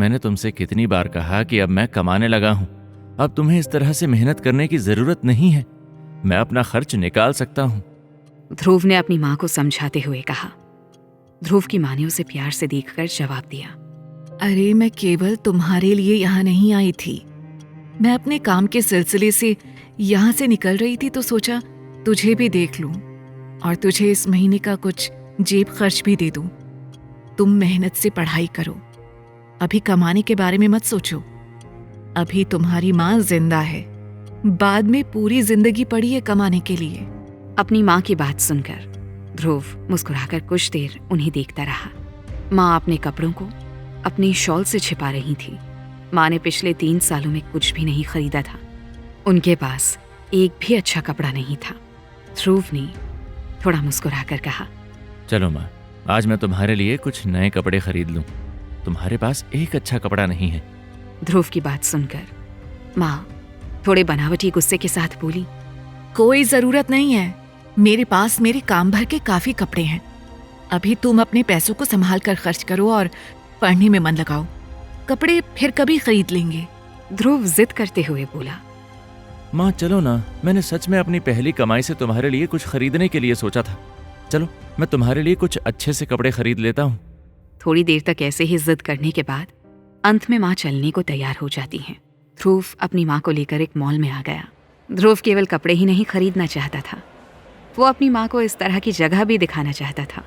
मैंने तुमसे कितनी बार कहा कि अब मैं कमाने लगा हूं। अब तुम्हें इस तरह से मेहनत करने की जरूरत नहीं है। मैं अपना खर्च निकाल सकता हूं। ध्रुव ने अपनी माँ को समझाते हुए कहा। ध्रुव की माँ ने उसे प्यार से देखकर जवाब दिया, अरे मैं केवल तुम्हारे लिए यहाँ नहीं आई थी। मैं अपने काम के सिलसिले से यहाँ से निकल रही थी तो सोचा तुझे भी देख लूं और तुझे इस महीने का कुछ जेब खर्च भी दे दूं। तुम मेहनत से पढ़ाई करो, अभी कमाने के बारे में मत सोचो। अभी तुम्हारी माँ जिंदा है, बाद में पूरी जिंदगी पड़ी है कमाने के लिए। अपनी माँ की बात सुनकर ध्रुव मुस्कुराकर कुछ देर उन्हें देखता रहा। माँ अपने कपड़ों को अपनी शॉल से छिपा रही थी। माँ ने पिछले 3 सालों में कुछ भी नहीं खरीदा था। उनके पास एक भी अच्छा कपड़ा नहीं था। ध्रुव ने थोड़ा मुस्कुराकर कहा, चलो माँ, आज मैं तुम्हारे लिए कुछ नए कपड़े खरीद लूं। तुम्हारे पास एक अच्छा कपड़ा नहीं है। ध्रुव की बात सुनकर माँ थोड़े बनावटी गुस्से के साथ बोली, कोई जरूरत नहीं है, मेरे पास मेरे काम भर के काफी कपड़े हैं। अभी तुम अपने पैसों को संभाल कर खर्च करो और पढ़ने में मन लगाओ। कपड़े फिर कभी खरीद लेंगे। ध्रुव जिद करते हुए बोला, माँ चलो ना, मैंने सच में अपनी पहली कमाई से तुम्हारे लिए कुछ खरीदने के लिए सोचा था। चलो मैं तुम्हारे लिए कुछ अच्छे से कपड़े खरीद लेता हूँ। थोड़ी देर तक ऐसे ही जिद करने के बाद अंत में माँ चलने को तैयार हो जाती हैं। ध्रुव अपनी माँ को लेकर एक मॉल में आ गया। ध्रुव केवल कपड़े ही नहीं खरीदना चाहता था, वो अपनी माँ को इस तरह की जगह भी दिखाना चाहता था।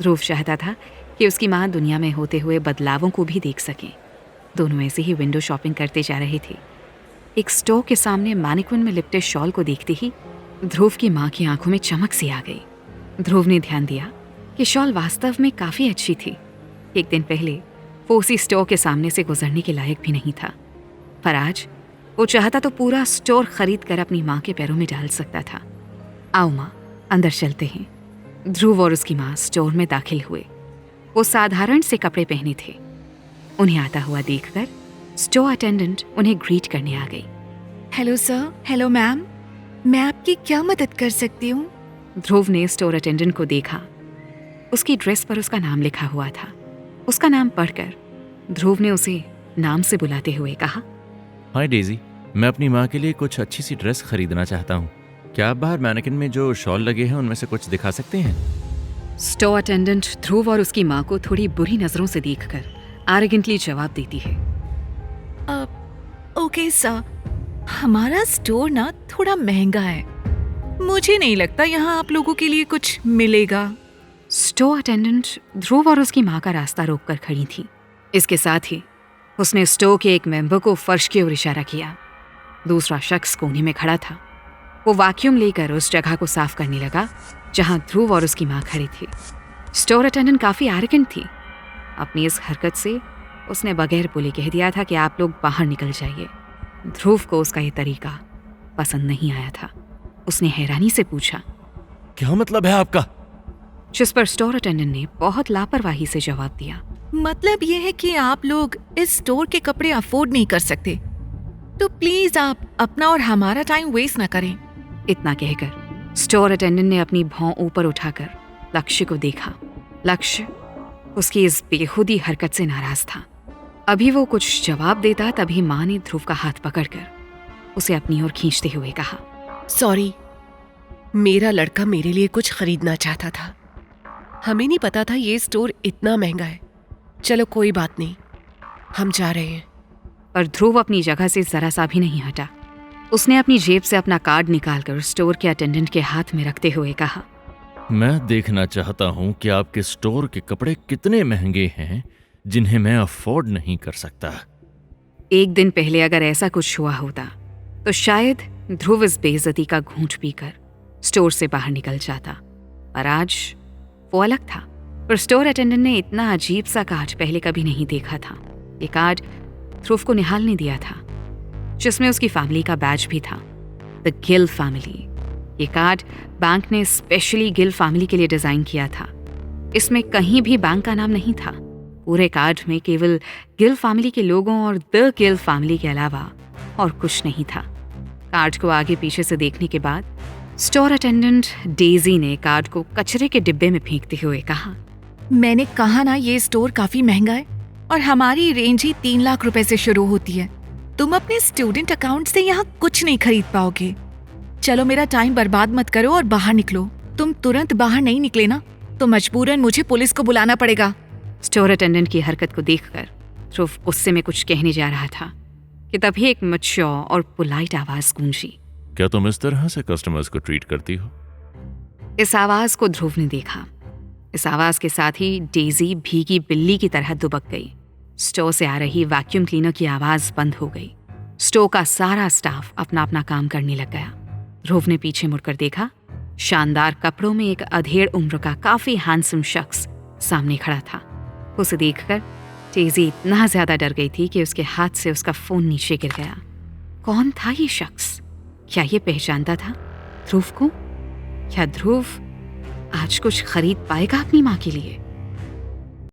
ध्रुव चाहता था कि उसकी माँ दुनिया में होते हुए बदलावों को भी देख सके। दोनों ऐसे ही विंडो शॉपिंग करते जा रहे थे। एक स्टोर के सामने मैनिक्विन में लिपटे शॉल को देखते ही ध्रुव की माँ की आंखों में चमक सी आ गई। ध्रुव ने ध्यान दिया कि शॉल वास्तव में काफ़ी अच्छी थी। एक दिन पहले वो उसी स्टोर के सामने से गुजरने के लायक भी नहीं था, पर आज वो चाहता तो पूरा स्टोर खरीद कर अपनी माँ के पैरों में डाल सकता था। आओ माँ, अंदर चलते हैं। ध्रुव और उसकी माँ स्टोर में दाखिल हुए। वो साधारण से कपड़े पहने थे। उन्हें आता हुआ देखकर स्टोर अटेंडेंट उन्हें ग्रीट करने आ गई। हेलो सर, हेलो मैम, मैं आपकी क्या मदद कर सकती हूँ? ध्रुव ने स्टोर अटेंडेंट को देखा। उसकी ड्रेस पर उसका नाम लिखा हुआ था। उसका नाम पढ़कर ध्रुव ने उसे नाम से बुलाते हुए कहा, हाय डेजी, मैं अपनी माँ के लिए कुछ अच्छी सी ड्रेस खरीदना चाहता हूँ। क्या आप बाहर मैनेकिन में जो शॉल लगे हैं उनमें से कुछ दिखा सकते हैं? स्टोर अटेंडेंट ध्रुव और उसकी माँ को थोड़ी बुरी नजरों से देखकर आर्रोगेंटली जवाब देती है, ओके सर, हमारा स्टोर ना थोड़ा महंगा है, मुझे नहीं लगता यहाँ आप लोगों के लिए कुछ मिलेगा। स्टोर अटेंडेंट ध्रुव और उसकी माँ का रास्ता रोककर खड़ी थी। इसके साथ ही उसने स्टोर के एक मेंबर को फर्श की ओर इशारा किया। दूसरा शख्स कोने में खड़ा था। वो वैक्यूम लेकर उस जगह को साफ करने लगा जहां ध्रुव और उसकी माँ खड़ी थी। स्टोर अटेंडेंट काफी एरोगेंट थी। अपनी इस हरकत से उसने बगैर बोले कह दिया था कि आप लोग बाहर निकल जाइए। ध्रुव को उसका ये तरीका पसंद नहीं आया था। उसने हैरानी से पूछा, क्या मतलब है आपका? जिस पर स्टोर अटेंडेंट ने बहुत लापरवाही से जवाब दिया, मतलब ये है कि आप लोग इस स्टोर के कपड़े अफोर्ड नहीं कर सकते, तो प्लीज आप अपना और हमारा टाइम वेस्ट ना करें। इतना कहकर स्टोर अटेंडेंट ने अपनी भौं ऊपर उठाकर लक्ष्य को देखा। लक्ष्य उसकी इस बेहुदी हरकत से नाराज था। अभी वो कुछ जवाब देता तभी माँ ने ध्रुव का हाथ पकड़कर उसे अपनी ओर खींचते हुए कहा, सॉरी, मेरा लड़का मेरे लिए कुछ खरीदना चाहता था। हमें नहीं पता था ये स्टोर इतना महंगा है। चलो कोई बात नहीं, हम जा रहे हैं। पर ध्रुव अपनी जगह से जरा सा भी नहीं हटा। उसने अपनी जेब से अपना कार्ड निकालकर स्टोर के अटेंडेंट के हाथ में रखते हुए कहा, मैं देखना चाहता हूँ कि आपके स्टोर के कपड़े कितने महंगे हैं जिन्हें मैं अफोर्ड नहीं कर सकता। एक दिन पहले अगर ऐसा कुछ हुआ होता तो शायद ध्रुव इस बेइज्जती का घूंट पीकर स्टोर से बाहर निकल जाता, और आज वो अलग था। पर स्टोर अटेंडेंट ने इतना अजीब सा कार्ड पहले कभी नहीं देखा था। ये कार्ड ध्रुव को निहाल ने दिया था, जिसमें उसकी फैमिली का बैज भी था, द गिल फैमिली। ये कार्ड बैंक ने स्पेशली गिल फैमिली के लिए डिजाइन किया था। इसमें कहीं भी बैंक का नाम नहीं था। पूरे कार्ड में केवल गिल फैमिली के लोगों और द गिल फैमिली के अलावा और कुछ नहीं था। कार्ड को आगे पीछे से देखने के बाद स्टोर अटेंडेंट डेजी ने कार्ड को कचरे के डिब्बे में फेंकते हुए कहा, मैंने कहा ना ये स्टोर काफी महंगा है, और हमारी रेंज ही 3 लाख रुपए से शुरू होती है। तुम अपने स्टूडेंट अकाउंट से यहाँ कुछ नहीं खरीद पाओगे। चलो मेरा टाइम बर्बाद मत करो और बाहर निकलो। तुम तुरंत बाहर नहीं निकले ना तो मजबूरन मुझे पुलिस को बुलाना पड़ेगा। स्टोर अटेंडेंट की हरकत को देखकर ध्रुव गुस्से में कुछ कहने जा रहा था कि तभी एक मैच्योर और पोलाइट आवाज गूंजी। क्या तुम इस तरह से कस्टमर्स को ट्रीट करती हो? इस आवाज को ध्रुव ने देखा। इस आवाज के साथ ही डेजी भीगी बिल्ली की तरह दुबक गई। स्टोर से आ रही वैक्यूम क्लीनर की आवाज बंद हो गई। स्टोर का सारा स्टाफ अपना अपना काम करने लग गया। ध्रुव ने पीछे मुड़कर देखा। शानदार कपड़ों में एक अधेड़ उम्र का काफी हैंडसम शख्स सामने खड़ा था। उसे देखकर डेजी इतना ज्यादा डर गई थी कि उसके हाथ से उसका फोन नीचे गिर गया। कौन था ये शख्स? क्या ये पहचानता था ध्रुव को? क्या ध्रुव आज कुछ खरीद पाएगा अपनी माँ के लिए?